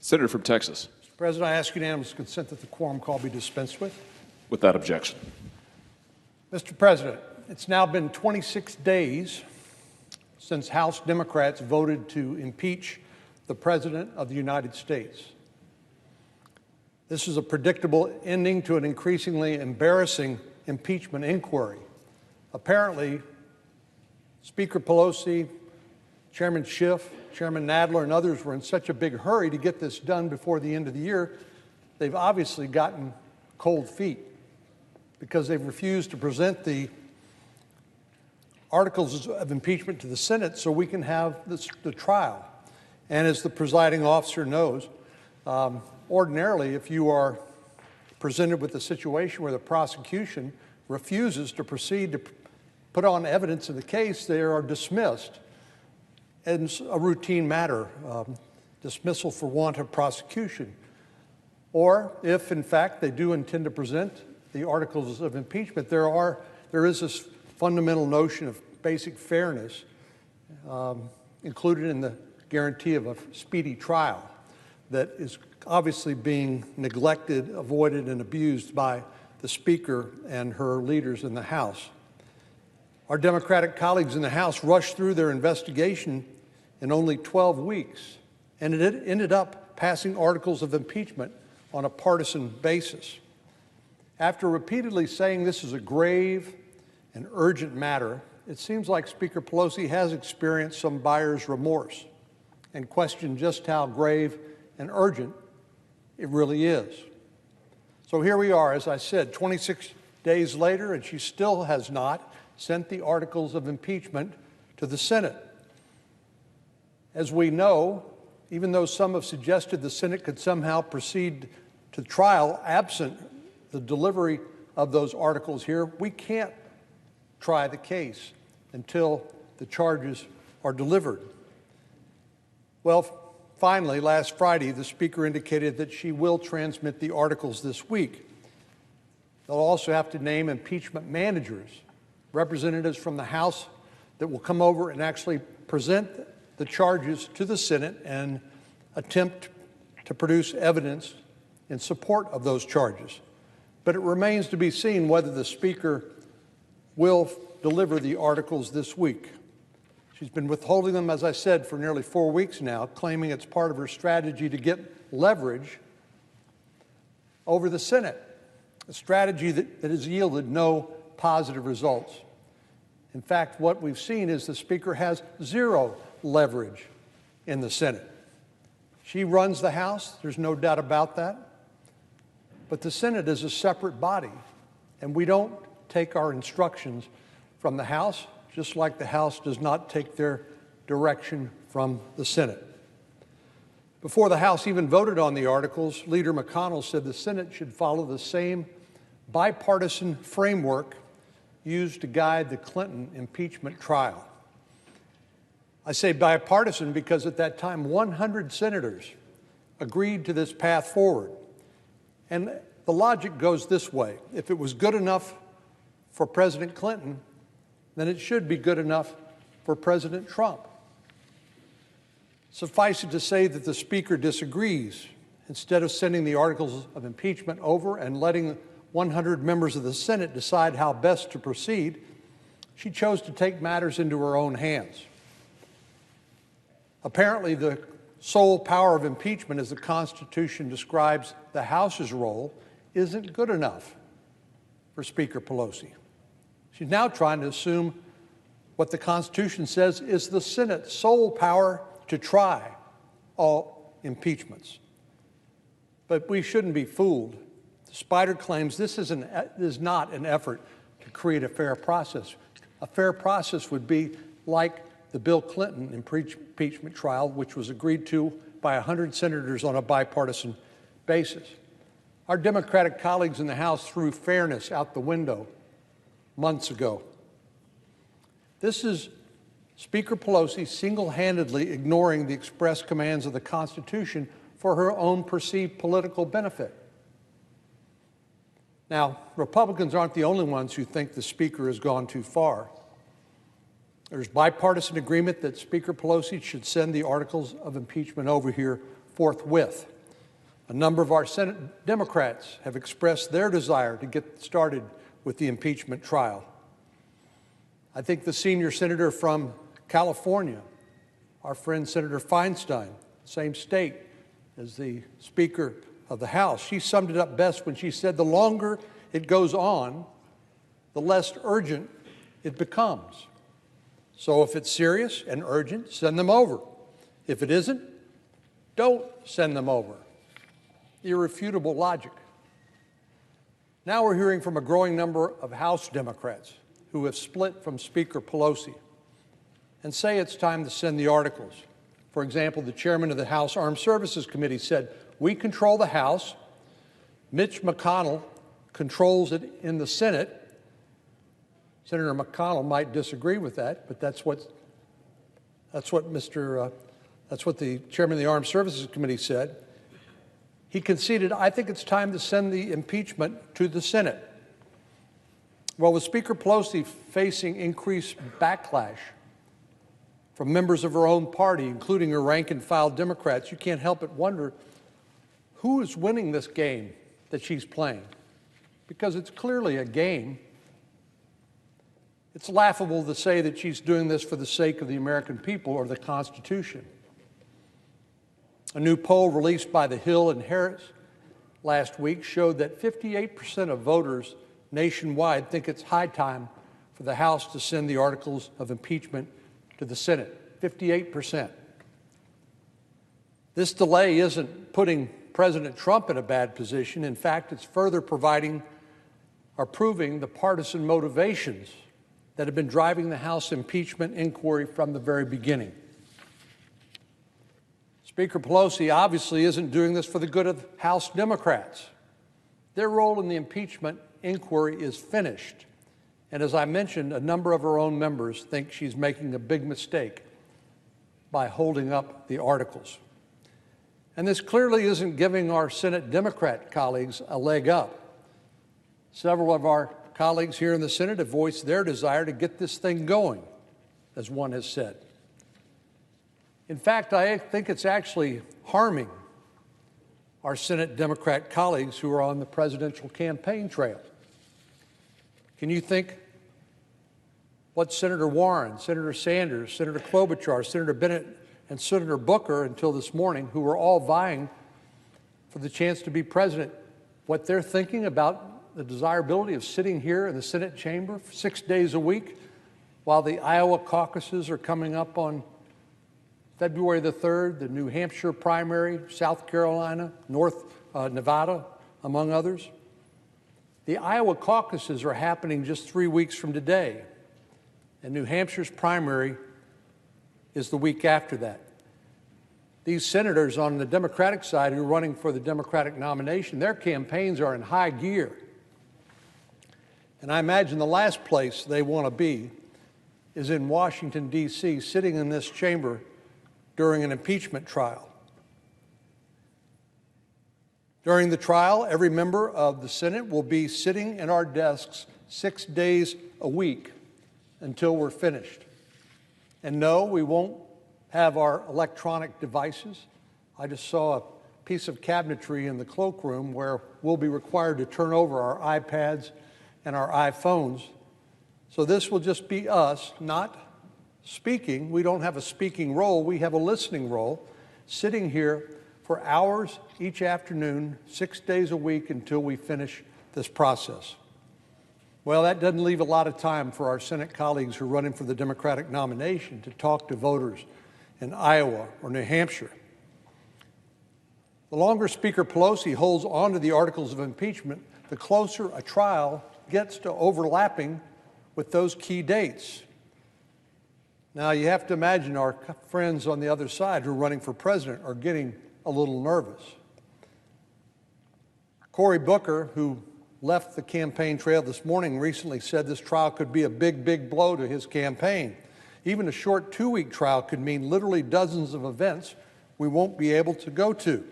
Senator from Texas. Mr. President, I ask unanimous consent that the quorum call be dispensed with. Without objection. Mr. President, it's now been 26 days since House Democrats voted to impeach the President of the United States. This is a predictable ending to an increasingly embarrassing impeachment inquiry. Apparently, Speaker Pelosi, Chairman Schiff, Chairman Nadler, and others were in such a big hurry to get this done before the end of the year, they've obviously gotten cold feet because they've refused to present the articles of impeachment to the Senate so we can have the trial. And as the presiding officer knows, ordinarily, if you are presented with a situation where the prosecution refuses to proceed to put on evidence in the case, they are dismissed. And it's a routine matter, dismissal for want of prosecution. Or if, in fact, they do intend to present the articles of impeachment, there is this fundamental notion of basic fairness included in the guarantee of a speedy trial that is obviously being neglected, avoided, and abused by the Speaker and her leaders in the House. Our Democratic colleagues in the House rushed through their investigation in only 12 weeks, and it ended up passing articles of impeachment on a partisan basis. After repeatedly saying this is a grave and urgent matter, it seems like Speaker Pelosi has experienced some buyer's remorse and questioned just how grave and urgent it really is. So here we are, as I said, 26 days later, and she still has not sent the articles of impeachment to the Senate. As we know, even though some have suggested the Senate could somehow proceed to trial absent the delivery of those articles here, we can't try the case until the charges are delivered. Well, finally, last Friday, the Speaker indicated that she will transmit the articles this week. They'll also have to name impeachment managers, representatives from the House that will come over and actually present the charges to the Senate and attempt to produce evidence in support of those charges. But it remains to be seen whether the Speaker will deliver the articles this week. She's been withholding them, as I said, for nearly 4 weeks now, claiming it's part of her strategy to get leverage over the Senate, a strategy that has yielded no positive results. In fact, what we've seen is the Speaker has zero leverage in the Senate. She runs the House, there's no doubt about that, but the Senate is a separate body, and we don't take our instructions from the House, just like the House does not take their direction from the Senate. Before the House even voted on the articles, Leader McConnell said the Senate should follow the same bipartisan framework used to guide the Clinton impeachment trial. I say bipartisan because at that time 100 senators agreed to this path forward. And the logic goes this way. If it was good enough for President Clinton, then it should be good enough for President Trump. Suffice it to say that the Speaker disagrees. Instead of sending the articles of impeachment over and letting 100 members of the Senate decide how best to proceed, she chose to take matters into her own hands. Apparently, the sole power of impeachment, as the Constitution describes the House's role, isn't good enough for Speaker Pelosi. She's now trying to assume what the Constitution says is the Senate's sole power to try all impeachments. But we shouldn't be fooled. Despite her claims, this is not an effort to create a fair process. A fair process would be like the Bill Clinton impeachment trial, which was agreed to by 100 senators on a bipartisan basis. Our Democratic colleagues in the House threw fairness out the window months ago. This is Speaker Pelosi single-handedly ignoring the express commands of the Constitution for her own perceived political benefit. Now, Republicans aren't the only ones who think the Speaker has gone too far. There's bipartisan agreement that Speaker Pelosi should send the articles of impeachment over here forthwith. A number of our Senate Democrats have expressed their desire to get started with the impeachment trial. I think the senior senator from California, our friend Senator Feinstein, same state as the Speaker of the House, she summed it up best when she said, the longer it goes on, the less urgent it becomes. So if it's serious and urgent, send them over. If it isn't, don't send them over. Irrefutable logic. Now we're hearing from a growing number of House Democrats who have split from Speaker Pelosi and say it's time to send the articles. For example, the chairman of the House Armed Services Committee said, we control the House, Mitch McConnell controls it in the Senate. Senator McConnell might disagree with that, but that's what the chairman of the Armed Services Committee said. He conceded, I think it's time to send the impeachment to the Senate. Well, with Speaker Pelosi facing increased backlash from members of her own party, including her rank-and-file Democrats, you can't help but wonder who is winning this game that she's playing, because it's clearly a game. It's laughable to say that she's doing this for the sake of the American people or the Constitution. A new poll released by The Hill and Harris last week showed that 58% of voters nationwide think it's high time for the House to send the articles of impeachment to the Senate. 58%. This delay isn't putting President Trump in a bad position. In fact, it's further proving the partisan motivations that have been driving the House impeachment inquiry from the very beginning. Speaker Pelosi obviously isn't doing this for the good of House Democrats. Their role in the impeachment inquiry is finished. And as I mentioned, a number of her own members think she's making a big mistake by holding up the articles. And this clearly isn't giving our Senate Democrat colleagues a leg up. Several of our colleagues here in the Senate have voiced their desire to get this thing going, as one has said. In fact, I think it's actually harming our Senate Democrat colleagues who are on the presidential campaign trail. Can you think what Senator Warren, Senator Sanders, Senator Klobuchar, Senator Bennett, and Senator Booker, until this morning, who were all vying for the chance to be president, what they're thinking about the desirability of sitting here in the Senate chamber 6 days a week while the Iowa caucuses are coming up on February the 3rd, the New Hampshire primary, South Carolina, Nevada, among others. The Iowa caucuses are happening just 3 weeks from today, and New Hampshire's primary is the week after that. These senators on the Democratic side who are running for the Democratic nomination, their campaigns are in high gear. And I imagine the last place they want to be is in Washington, D.C., sitting in this chamber during an impeachment trial. During the trial, every member of the Senate will be sitting in our desks 6 days a week until we're finished. And no, we won't have our electronic devices. I just saw a piece of cabinetry in the cloakroom where we'll be required to turn over our iPads and our iPhones. So this will just be us, not speaking. We don't have a speaking role. We have a listening role, sitting here for hours each afternoon, 6 days a week until we finish this process. Well, that doesn't leave a lot of time for our Senate colleagues who are running for the Democratic nomination to talk to voters in Iowa or New Hampshire. The longer Speaker Pelosi holds on to the articles of impeachment, the closer a trial gets to overlapping with those key dates. Now, you have to imagine our friends on the other side who are running for president are getting a little nervous. Cory Booker, who left the campaign trail this morning, recently said this trial could be a big, big blow to his campaign. Even a short 2-week trial could mean literally dozens of events we won't be able to go to.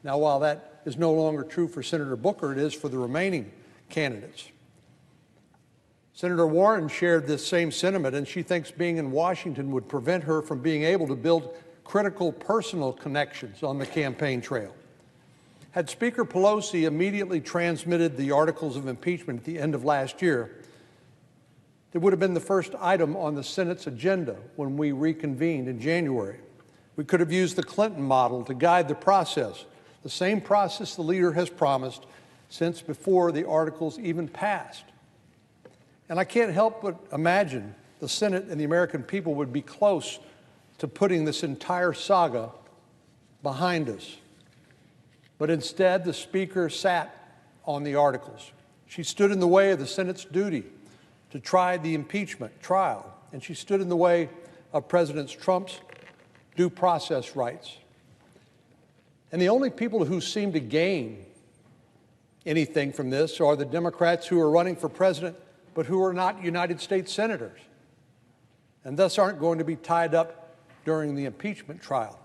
Now, while that is no longer true for Senator Booker, it is for the remaining candidates. Senator Warren shared this same sentiment, and she thinks being in Washington would prevent her from being able to build critical personal connections on the campaign trail. Had Speaker Pelosi immediately transmitted the articles of impeachment at the end of last year, it would have been the first item on the Senate's agenda when we reconvened in January. We could have used the Clinton model to guide the process, the same process the leader has promised since before the articles even passed. And I can't help but imagine the Senate and the American people would be close to putting this entire saga behind us. But instead, the Speaker sat on the articles. She stood in the way of the Senate's duty to try the impeachment trial, and she stood in the way of President Trump's due process rights. And the only people who seem to gain anything from this are the Democrats who are running for president, but who are not United States senators, and thus aren't going to be tied up during the impeachment trial.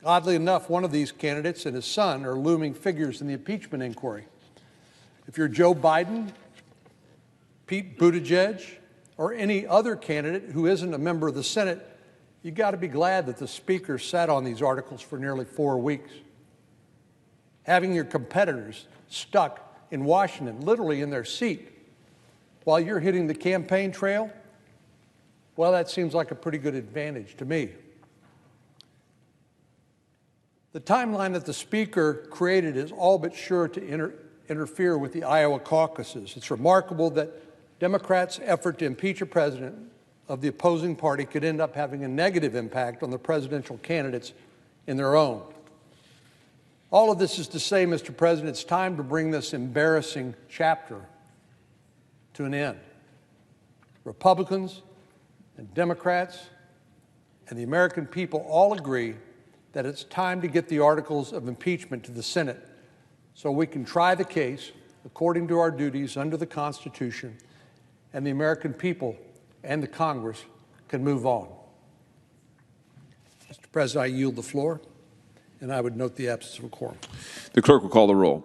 Oddly enough, one of these candidates and his son are looming figures in the impeachment inquiry. If you're Joe Biden, Pete Buttigieg, or any other candidate who isn't a member of the Senate, you've got to be glad that the Speaker sat on these articles for nearly 4 weeks. Having your competitors stuck in Washington, literally in their seat, while you're hitting the campaign trail, well, that seems like a pretty good advantage to me. The timeline that the Speaker created is all but sure to interfere with the Iowa caucuses. It's remarkable that Democrats' effort to impeach a president of the opposing party could end up having a negative impact on the presidential candidates in their own. All of this is to say, Mr. President, it's time to bring this embarrassing chapter to an end. Republicans and Democrats and the American people all agree that it's time to get the articles of impeachment to the Senate so we can try the case according to our duties under the Constitution, and the American people and the Congress can move on. Mr. President, I yield the floor, and I would note the absence of a quorum. The clerk will call the roll.